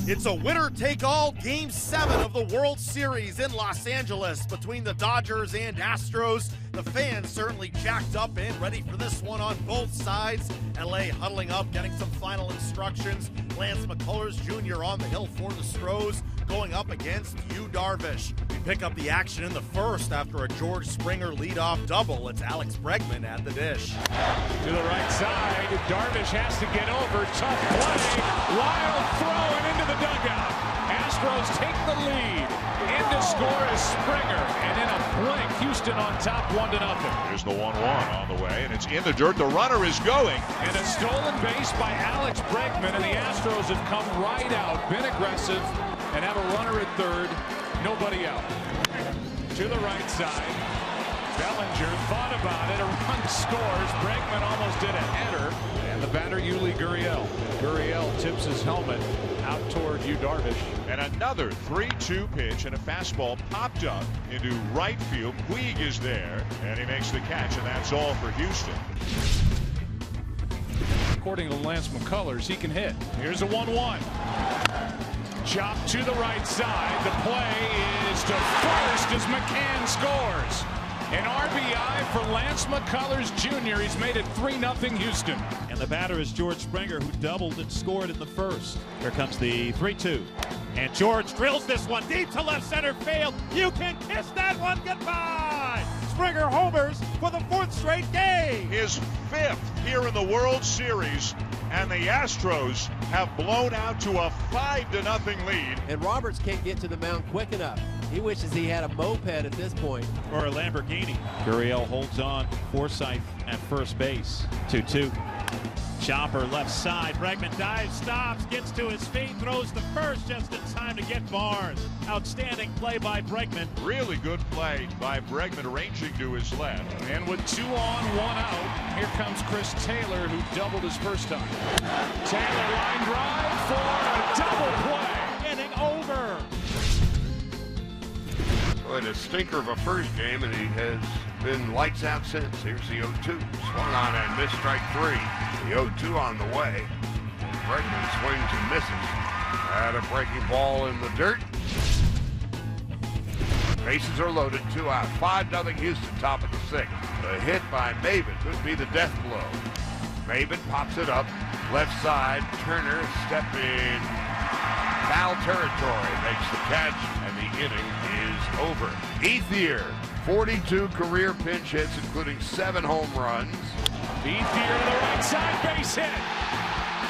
It's a winner-take-all Game 7 of the World Series in Los Angeles between the Dodgers and Astros. The fans certainly jacked up and ready for this one on both sides. LA huddling up, getting some final instructions. Lance McCullers Jr. on the hill for the Stros, going up against Yu Darvish. We pick up the action in the first after a George Springer leadoff double. It's Alex Bregman at the dish. To the right side, Darvish has to get over. Tough play, wild throw and into the dugout. Astros take the lead. In to score is Springer, and in a blink, Houston on top 1-0. Here's the 1-1 on the way, and it's in the dirt. The runner is going. And a stolen base by Alex Bregman, and the Astros have come right out, been aggressive, and have a runner at third. Nobody out. To the right side, Bellinger thought about it. A run scores. Bregman almost did a header. And the batter, Yuli Gurriel. Gurriel tips his helmet out toward Yu Darvish. And another 3-2 pitch, and a fastball popped up into right field. Puig is there, and he makes the catch, and that's all for Houston. According to Lance McCullers, he can hit. Here's a 1-1. Chop to the right side. The play is to first as McCann scores. An RBI for Lance McCullers Jr. He's made it 3-0 Houston. And the batter is George Springer, who doubled and scored in the first. Here comes the 3-2. And George drills this one deep to left center field. You can kiss that one goodbye. Springer homers for the 4th straight game. His 5th here in the World Series, and the Astros have blown out to a 5-0 lead. And Roberts can't get to the mound quick enough. He wishes he had a moped at this point. Or a Lamborghini. Gurriel holds on. Forsythe at first base. 2-2. Chopper left side. Bregman dives, stops, gets to his feet, throws the first just in time to get Barnes. Outstanding play by Bregman. Really good play by Bregman, ranging to his left. And with 2 on, 1 out, here comes Chris Taylor, who doubled his first time. Taylor line drive for a double play. Inning over. Well, a stinker of a first game, and he has been lights out since. Here's the 0-2. Swung on and missed strike 3. The 0-2 on the way. Bregman swings and misses at a breaking ball in the dirt. Bases are loaded, 2 out. 5-0 Houston, top of the 6th. The hit by Maven could be the death blow. Maven pops it up, left side. Turner stepping foul territory, makes the catch, and the inning is over. 8th year, 42 career pinch hits, including 7 home runs. 8th year to the right side, base hit.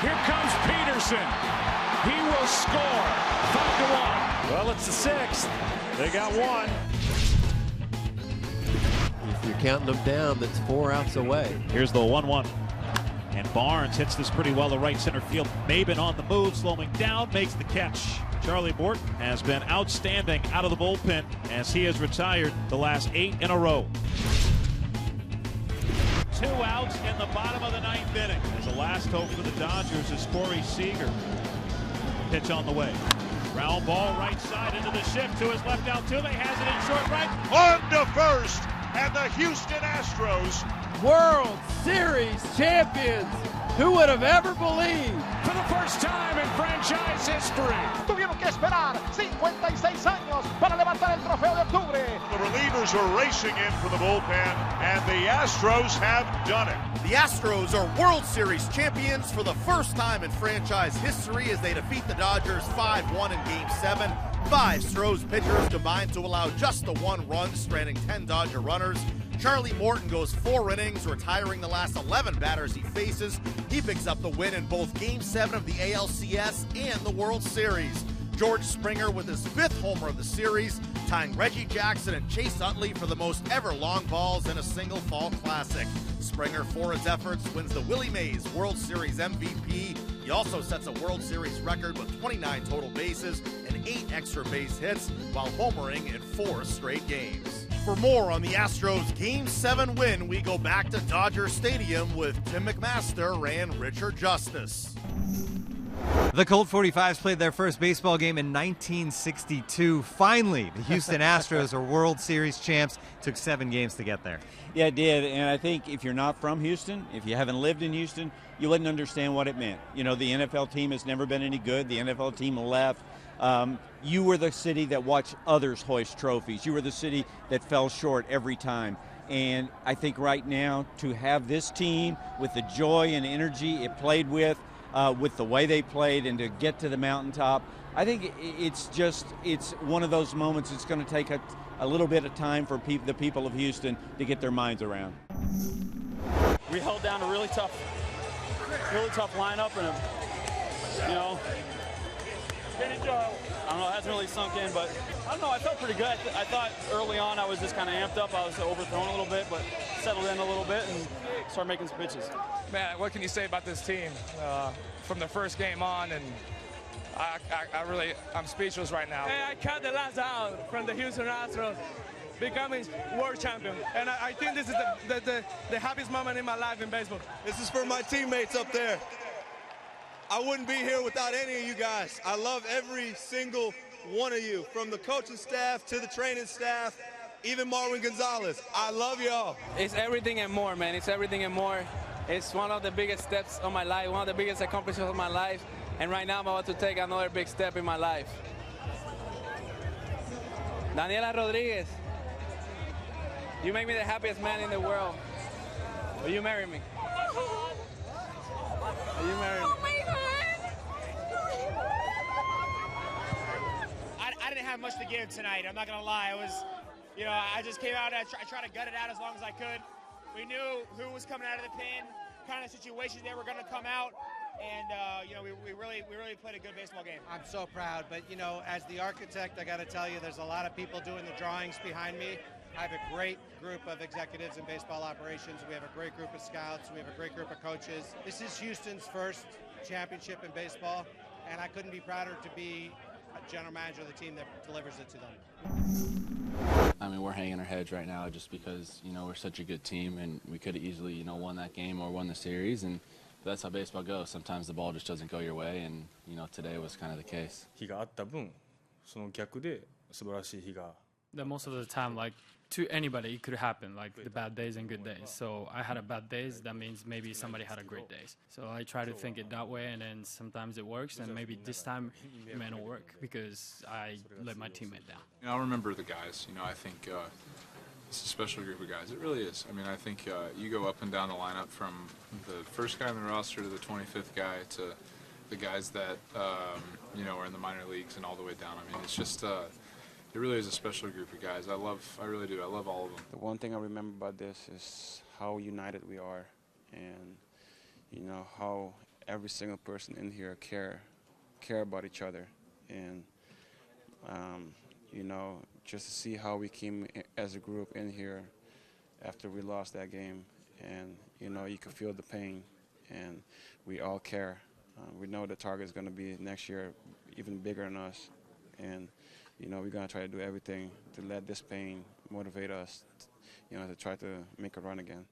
Here comes Peterson. He will score. 5-1. Well, it's the 6th. They got 1. If you're counting them down, that's 4 outs away. Here's the 1-1. And Barnes hits this pretty well to right center field. Maben on the move, slowing down, makes the catch. Charlie Morton has been outstanding out of the bullpen as he has retired the last 8 in a row. 2 outs in the bottom of the 9th inning. As the last hope for the Dodgers is Corey Seager. Pitch on the way. Round ball right side into the shift to his left. Altuve has it in short right. On to first, and the Houston Astros, World Series champions. Who would have ever believed? For the first time in franchise history. Tuvieron que esperar 56 años para levantar el trofeo de octubre. the relievers are racing in for the bullpen, and the Astros have done it. The Astros are World Series champions for the first time in franchise history as they defeat the Dodgers 5-1 in Game 7. 5 Stros pitchers combined to allow just the 1 run, stranding 10 Dodger runners. Charlie Morton goes 4 innings, retiring the last 11 batters he faces. He picks up the win in both Game 7 of the ALCS and the World Series. George Springer with his 5th homer of the series, tying Reggie Jackson and Chase Utley for the most ever long balls in a single fall classic. Springer, for his efforts, wins the Willie Mays World Series MVP. He also sets a World Series record with 29 total bases and 8 extra base hits while homering in 4 straight games. For more on the Astros Game 7 win, we go back to Dodger Stadium with Tim McMaster and Richard Justice. The Colt 45s played their first baseball game in 1962. Finally, the Houston Astros are World Series champs. Took 7 games to get there. Yeah, it did, and I think if you're not from Houston, if you haven't lived in Houston, you wouldn't understand what it meant. You know, the NFL team has never been any good. The NFL team left. You were the city that watched others hoist trophies. You were the city that fell short every time. And I think right now to have this team with the joy and energy it played with the way they played, and to get to the mountaintop, I think it's one of those moments. It's going to take a little bit of time for the people of Houston to get their minds around. We held down a really tough lineup, and you know, I don't know, it hasn't really sunk in, but I don't know, I felt pretty good. I thought early on I was just kind of amped up. I was overthrown a little bit, but settled in a little bit and started making some pitches. Man, what can you say about this team? From the first game on, and I'm speechless right now. Hey, I cut the last out from the Houston Astros, becoming world champion. And I think this is the happiest moment in my life in baseball. This is for my teammates up there. I wouldn't be here without any of you guys. I love every single one of you, from the coaching staff to the training staff, even Marwin Gonzalez. I love y'all. It's everything and more, man. It's everything and more. It's one of the biggest steps of my life, one of the biggest accomplishments of my life. And right now I'm about to take another big step in my life. Daniela Rodriguez, you make me the happiest man in the world. Will you marry me? Will you marry me? Oh my God! I didn't have much to give tonight. I'm not gonna lie. I was, you know, I just came out and I tried to gut it out as long as I could. We knew who was coming out of the pen, kind of situations they were gonna come out, and you know, we really played a good baseball game. I'm so proud, but you know, as the architect, I got to tell you, there's a lot of people doing the drawings behind me. I have a great group of executives in baseball operations. We have a great group of scouts. We have a great group of coaches. This is Houston's first championship in baseball, and I couldn't be prouder to be a general manager of the team that delivers it to them. I mean, we're hanging our heads right now just because, you know, we're such a good team, and we could have easily, you know, won that game or won the series, and that's how baseball goes. Sometimes the ball just doesn't go your way, and, you know, today was kind of the case. 日があった分、その逆で素晴らしい日が。That most of the time, like, to anybody, it could happen, like the bad days and good days. So I had a bad days, that means maybe somebody had a great days. So I try to think it that way, and then sometimes it works, and maybe this time it may not work because I let my teammate down. You know, I remember the guys. You know, I think it's a special group of guys. It really is. I mean, I think you go up and down the lineup from the first guy in the roster to the 25th guy to the guys that, you know, are in the minor leagues and all the way down. I mean, it's just... it really is a special group of guys. I really do. I love all of them. The one thing I remember about this is how united we are, and you know how every single person in here care about each other, and you know, just to see how we came as a group in here after we lost that game, and you know, you can feel the pain, and we all care. We know the target is going to be next year even bigger than us, and you know, we're going to try to do everything to let this pain motivate us, you know, to try to make a run again.